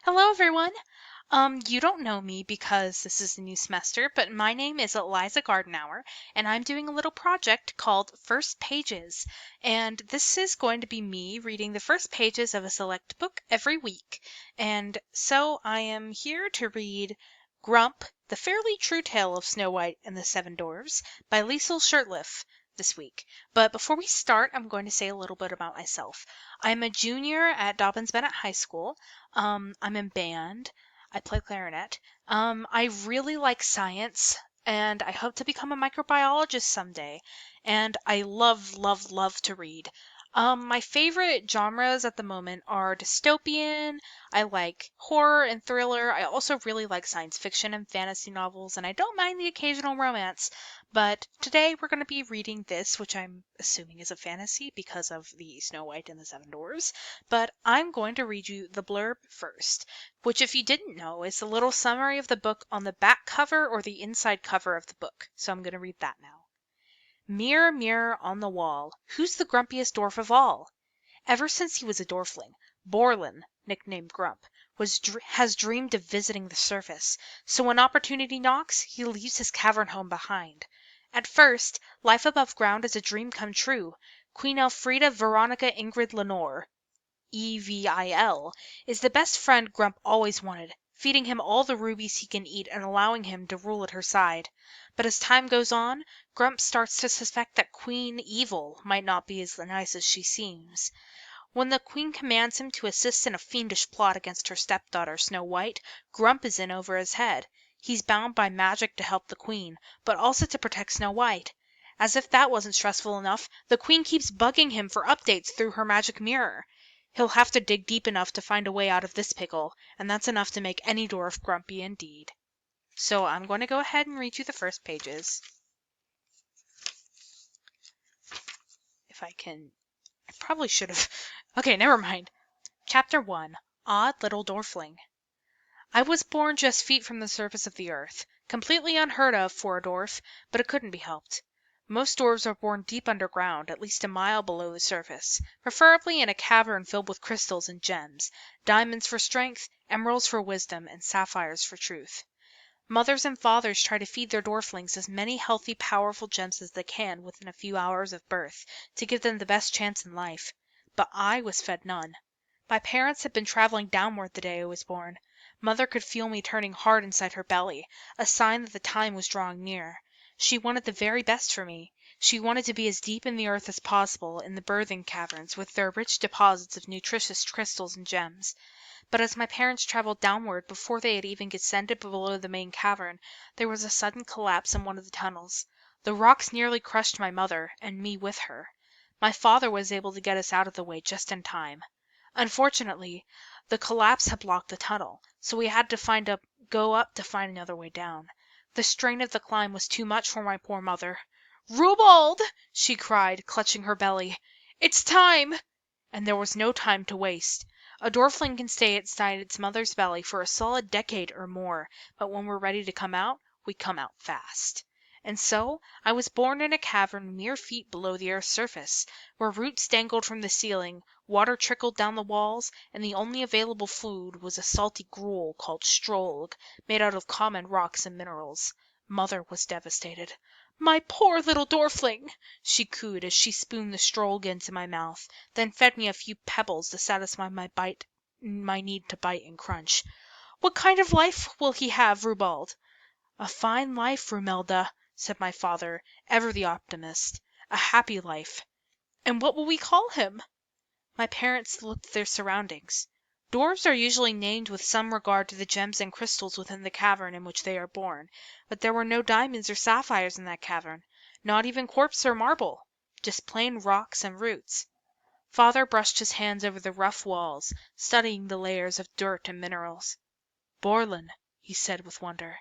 Hello, everyone. You don't know me because this is a new semester, but my name is Eliza Gardenauer, and I'm doing a little project called First Pages. And this is going to be me reading the first pages of a select book every week. And so I am here to read Grump, The Fairly True Tale of Snow White and the Seven Dwarfs by Liesl Shurtliff this week. But before we start, I'm going to say a little bit about myself. I'm a junior at Dobbins-Bennett High School. I'm in band. I play clarinet. I really like science, and I hope to become a microbiologist someday. And I love, love, love to read. My favorite genres at the moment are dystopian. I like horror and thriller. I also really like science fiction and fantasy novels, and I don't mind the occasional romance. But today we're going to be reading this, which I'm assuming is a fantasy because of the Snow White and the Seven Dwarfs. But I'm going to read you the blurb first, which, if you didn't know, is a little summary of the book on the back cover or the inside cover of the book. So I'm going to read that now. Mirror, mirror on the wall, who's the grumpiest dwarf of all? Ever since he was a dwarfling, Borlin, nicknamed Grump, has dreamed of visiting the surface, so when opportunity knocks, he leaves his cavern home behind. At first, life above ground is a dream come true. Queen Elfrida Veronica Ingrid Lenore, Evil, is the best friend Grump always wanted, feeding him all the rubies he can eat and allowing him to rule at her side. But as time goes on, Grump starts to suspect that Queen Evil might not be as nice as she seems. When the Queen commands him to assist in a fiendish plot against her stepdaughter, Snow White, Grump is in over his head. He's bound by magic to help the Queen, but also to protect Snow White. As if that wasn't stressful enough, the Queen keeps bugging him for updates through her magic mirror. He'll have to dig deep enough to find a way out of this pickle, and that's enough to make any dwarf grumpy indeed. So I'm going to go ahead and read you the first pages. If I can... I probably should have... Okay, never mind. Chapter 1. Odd Little Dwarfling. I was born just feet from the surface of the earth, completely unheard of for a dwarf, but it couldn't be helped. Most dwarves are born deep underground, at least a mile below the surface, preferably in a cavern filled with crystals and gems, diamonds for strength, emeralds for wisdom, and sapphires for truth. Mothers and fathers try to feed their dwarflings as many healthy, powerful gems as they can within a few hours of birth, to give them the best chance in life. But I was fed none. My parents had been traveling downward the day I was born. Mother could feel me turning hard inside her belly, a sign that the time was drawing near. She wanted the very best for me. She wanted to be as deep in the earth as possible in the birthing caverns with their rich deposits of nutritious crystals and gems. But as my parents traveled downward, before they had even descended below the main cavern, there was a sudden collapse in one of the tunnels. The rocks nearly crushed my mother, and me with her. My father was able to get us out of the way just in time. Unfortunately, the collapse had blocked the tunnel, so we had to go up to find another way down. The strain of the climb was too much for my poor mother. "Rubald!" she cried, clutching her belly. "It's time!" And there was no time to waste. A dwarfling can stay inside its mother's belly for a solid decade or more, but when we're ready to come out, we come out fast. And so I was born in a cavern mere feet below the earth's surface, where roots dangled from the ceiling, water trickled down the walls, and the only available food was a salty gruel called strolg, made out of common rocks and minerals. Mother was devastated. "My poor little dwarfling!" she cooed as she spooned the strolg into my mouth, then fed me a few pebbles to satisfy my need to bite and crunch. "What kind of life will he have, Rubald?" "A fine life, Rumelda," said my father, ever the optimist. "A happy life." "And what will we call him?" My parents looked at their surroundings. Dwarves are usually named with some regard to the gems and crystals within the cavern in which they are born, but there were no diamonds or sapphires in that cavern, not even quartz or marble, just plain rocks and roots. Father brushed his hands over the rough walls, studying the layers of dirt and minerals. "Borlin," he said with wonder.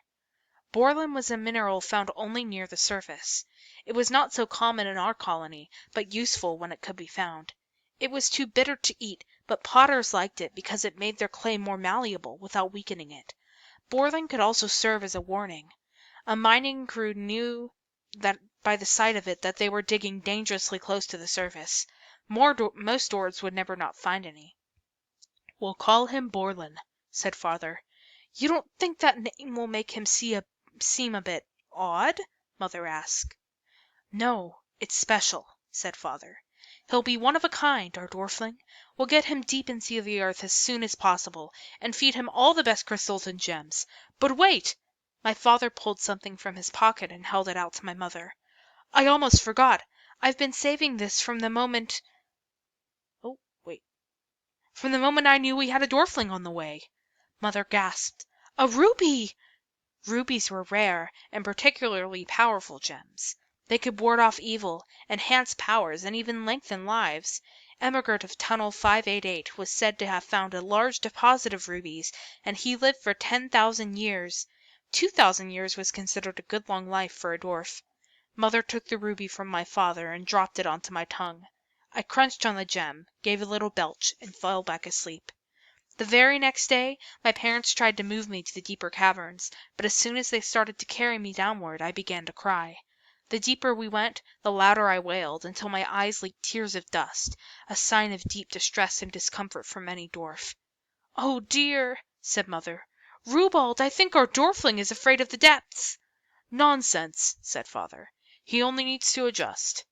Borlin was a mineral found only near the surface. It was not so common in our colony, but useful when it could be found. It was too bitter to eat, but potters liked it because it made their clay more malleable without weakening it. Borlin could also serve as a warning. A mining crew knew that by the sight of it that they were digging dangerously close to the surface. Most dwarves would never not find any. "We'll call him Borlin," said Father. "You don't think that name will make him seem a bit odd?" Mother asked. "No, it's special," said Father. "He'll be one of a kind, our dwarfling. We'll get him deep into the earth as soon as possible, and feed him all the best crystals and gems. But wait!" My father pulled something from his pocket and held it out to my mother. "I almost forgot. I've been saving this from the moment oh, wait from the moment I knew we had a dwarfling on the way." Mother gasped. "A ruby!" Rubies were rare and particularly powerful gems. They could ward off evil, enhance powers, and even lengthen lives. Emigrant of Tunnel 588 was said to have found a large deposit of rubies, and he lived for 10,000 years. 2,000 years was considered a good long life for a dwarf. Mother took the ruby from my father and dropped it onto my tongue. I crunched on the gem, gave a little belch, and fell back asleep. The very next day my parents tried to move me to the deeper caverns, but as soon as they started to carry me downward I began to cry. The deeper we went, the louder I wailed, until my eyes leaked tears of dust, a sign of deep distress and discomfort from any dwarf. "Oh dear!" said Mother. "Rubald, I think our dwarfling is afraid of the depths." "Nonsense!" said Father. "He only needs to adjust."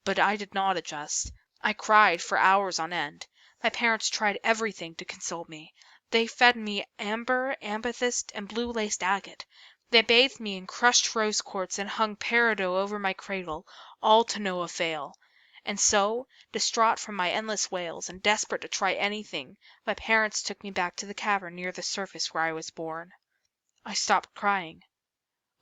But I did not adjust. I cried for hours on end. My parents tried everything to console me. They fed me amber, amethyst, and blue-laced agate. They bathed me in crushed rose quartz and hung peridot over my cradle, all to no avail. And so, distraught from my endless wails and desperate to try anything, my parents took me back to the cavern near the surface where I was born. I stopped crying.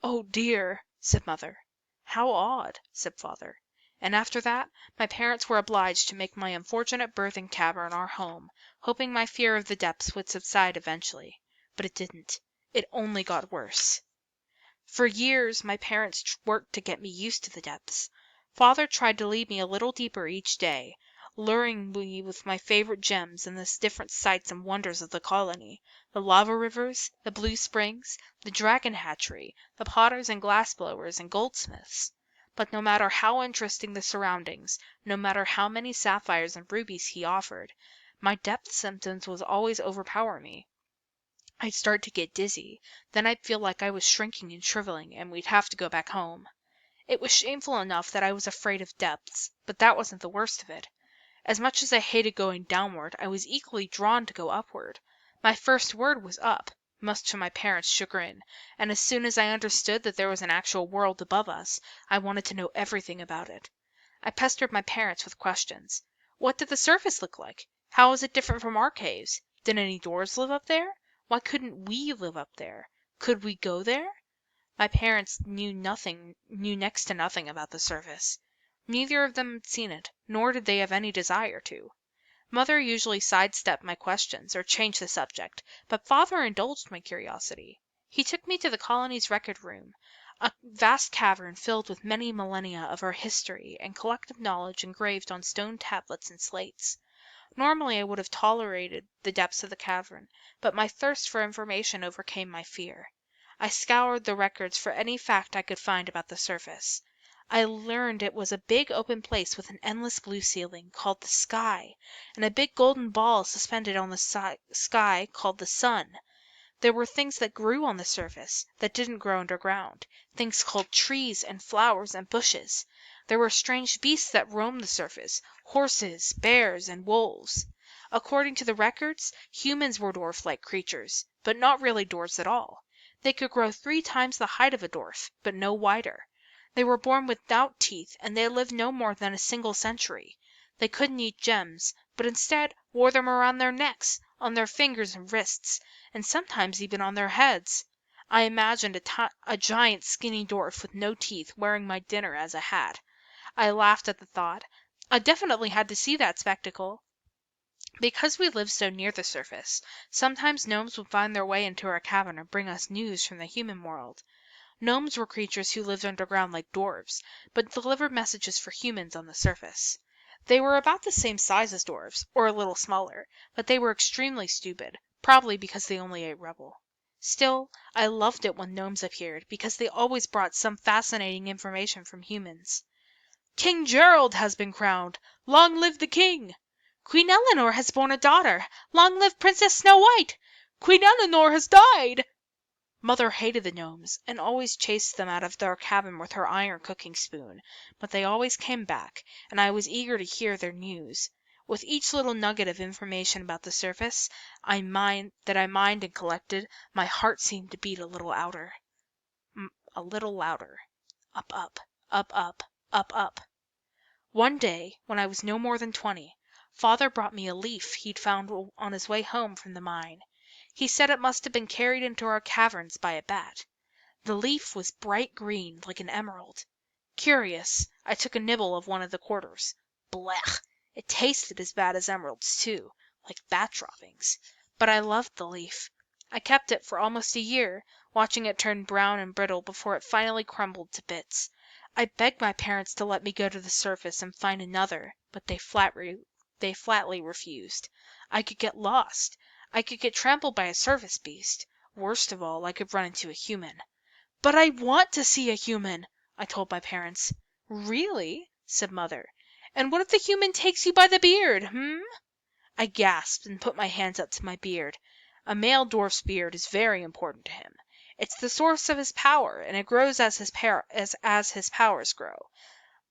"Oh dear!" said Mother. "How odd!" said Father. And after that my parents were obliged to make my unfortunate birthing cavern our home, hoping my fear of the depths would subside eventually. But it didn't. It only got worse. For years my parents worked to get me used to the depths. Father tried to lead me a little deeper each day, luring me with my favorite gems and the different sights and wonders of the colony, the lava rivers, the blue springs, the dragon hatchery, the potters and glass blowers and goldsmiths. But no matter how interesting the surroundings, no matter how many sapphires and rubies he offered, my depth symptoms would always overpower me. I'd start to get dizzy, then I'd feel like I was shrinking and shriveling, and we'd have to go back home. It was shameful enough that I was afraid of depths, but that wasn't the worst of it. As much as I hated going downward, I was equally drawn to go upward. My first word was up, much to my parents' chagrin, and as soon as I understood that there was an actual world above us, I wanted to know everything about it. I pestered my parents with questions. What did the surface look like? How was it different from our caves? Did any dwarves live up there? Why couldn't we live up there? Could we go there? My parents knew next to nothing about the surface. Neither of them had seen it, nor did they have any desire to. Mother usually sidestepped my questions or changed the subject, but Father indulged my curiosity. He took me to the colony's record room, a vast cavern filled with many millennia of our history and collective knowledge engraved on stone tablets and slates. Normally I would have tolerated the depths of the cavern, but my thirst for information overcame my fear. I scoured the records for any fact I could find about the surface. I learned it was a big open place with an endless blue ceiling, called the sky, and a big golden ball suspended on the sky, called the sun. There were things that grew on the surface, that didn't grow underground, things called trees and flowers and bushes. There were strange beasts that roamed the surface, horses, bears, and wolves. According to the records, humans were dwarf-like creatures, but not really dwarfs at all. They could grow 3 times the height of a dwarf, but no wider. They were born without teeth, and they lived no more than a single century. They couldn't eat gems, but instead wore them around their necks, on their fingers and wrists, and sometimes even on their heads. I imagined a giant skinny dwarf with no teeth wearing my dinner as a hat. I laughed at the thought. I definitely had to see that spectacle. Because we lived so near the surface, sometimes gnomes would find their way into our cavern and bring us news from the human world. Gnomes were creatures who lived underground like dwarves, but delivered messages for humans on the surface. They were about the same size as dwarves, or a little smaller, but they were extremely stupid, probably because they only ate rubble. Still, I loved it when gnomes appeared, because they always brought some fascinating information from humans. "King Gerald has been crowned! Long live the king!" "Queen Eleanor has borne a daughter! Long live Princess Snow White!" Queen Eleanor has died!" Mother hated the gnomes, and always chased them out of their cabin with her iron cooking spoon, but they always came back, and I was eager to hear their news. With each little nugget of information about the surface I mined and collected, my heart seemed to beat a little louder. A little louder. Up, up, up, up, up, up. One day, when I was no more than 20, Father brought me a leaf he'd found on his way home from the mine. He said it must have been carried into our caverns by a bat. The leaf was bright green, like an emerald. Curious, I took a nibble of one of the quarters. Blech! It tasted as bad as emeralds, too, like bat droppings. But I loved the leaf. I kept it for almost a year, watching it turn brown and brittle before it finally crumbled to bits. I begged my parents to let me go to the surface and find another, but they flatly refused. I could get lost. I could get trampled by a surface beast. Worst of all, I could run into a human. "But I want to see a human," I told my parents. "Really?" said Mother. "And what if the human takes you by the beard, I gasped and put my hands up to my beard. A male dwarf's beard is very important to him. It's the source of his power, and it grows as his powers grow.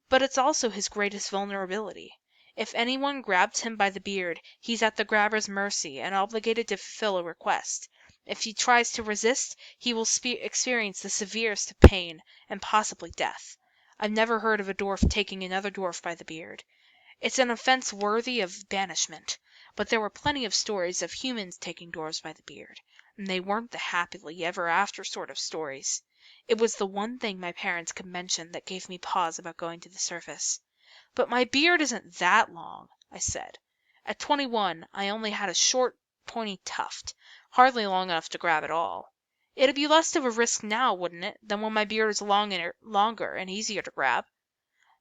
But it's also his greatest vulnerability. If anyone grabs him by the beard, he's at the grabber's mercy and obligated to fulfill a request. If he tries to resist, he will experience the severest of pain and possibly death. I've never heard of a dwarf taking another dwarf by the beard. It's an offense worthy of banishment. But there were plenty of stories of humans taking dwarfs by the beard, and they weren't the happily ever after sort of stories. It was the one thing my parents could mention that gave me pause about going to the surface. "But my beard isn't that long," I said. At 21 I only had a short, pointy tuft, hardly long enough to grab at all. "It'd be less of a risk now, wouldn't it, than when my beard is longer and easier to grab?"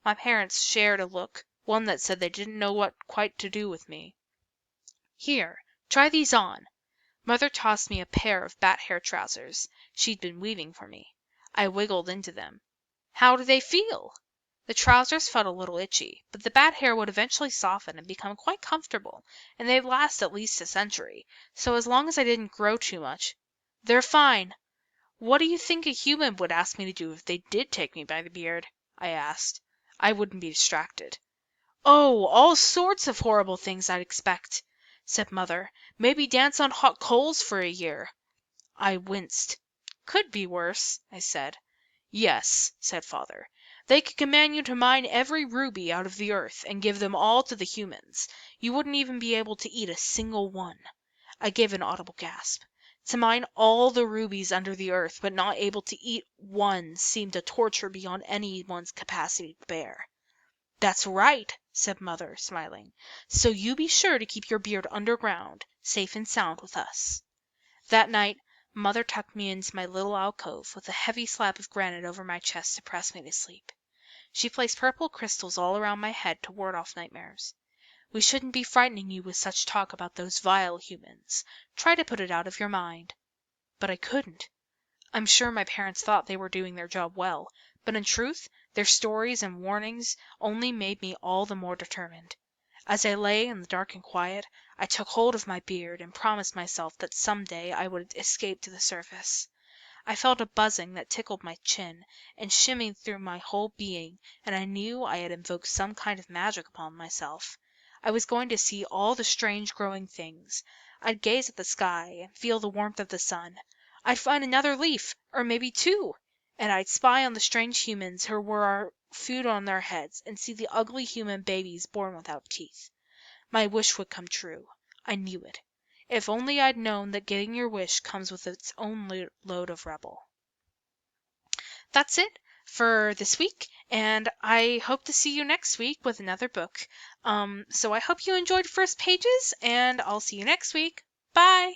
My parents shared a look, one that said they didn't know what quite to do with me. "Here, try these on." Mother tossed me a pair of bat hair trousers she'd been weaving for me. I wiggled into them. "How do they feel?" The trousers felt a little itchy, but the bat hair would eventually soften and become quite comfortable, and they'd last at least a century, so as long as I didn't grow too much. "They're fine." "What do you think a human would ask me to do if they did take me by the beard?" I asked. I wouldn't be distracted. "Oh, all sorts of horrible things, I'd expect," said Mother. "Maybe dance on hot coals for a year." I winced. "Could be worse," I said. "Yes," said Father. "They could command you to mine every ruby out of the earth and give them all to the humans. You wouldn't even be able to eat a single one." I gave an audible gasp. To mine all the rubies under the earth but not able to eat one seemed a torture beyond anyone's capacity to bear. "That's right," said Mother, smiling. "So you be sure to keep your beard underground, safe and sound with us." That night Mother tucked me into my little alcove with a heavy slab of granite over my chest to press me to sleep. She placed purple crystals all around my head to ward off nightmares. "We shouldn't be frightening you with such talk about those vile humans. Try to put it out of your mind." But I couldn't. I'm sure my parents thought they were doing their job well, but in truth their stories and warnings only made me all the more determined. As I lay in the dark and quiet, I took hold of my beard and promised myself that some day I would escape to the surface. I felt a buzzing that tickled my chin and shimmied through my whole being, and I knew I had invoked some kind of magic upon myself. I was going to see all the strange growing things. I'd gaze at the sky and feel the warmth of the sun. I'd find another leaf, or maybe two, and I'd spy on the strange humans who wore our food on their heads and see the ugly human babies born without teeth. My wish would come true. I knew it. If only I'd known that getting your wish comes with its own load of rebel. That's it for this week, and I hope to see you next week with another book. So I hope you enjoyed First Pages, and I'll see you next week. Bye!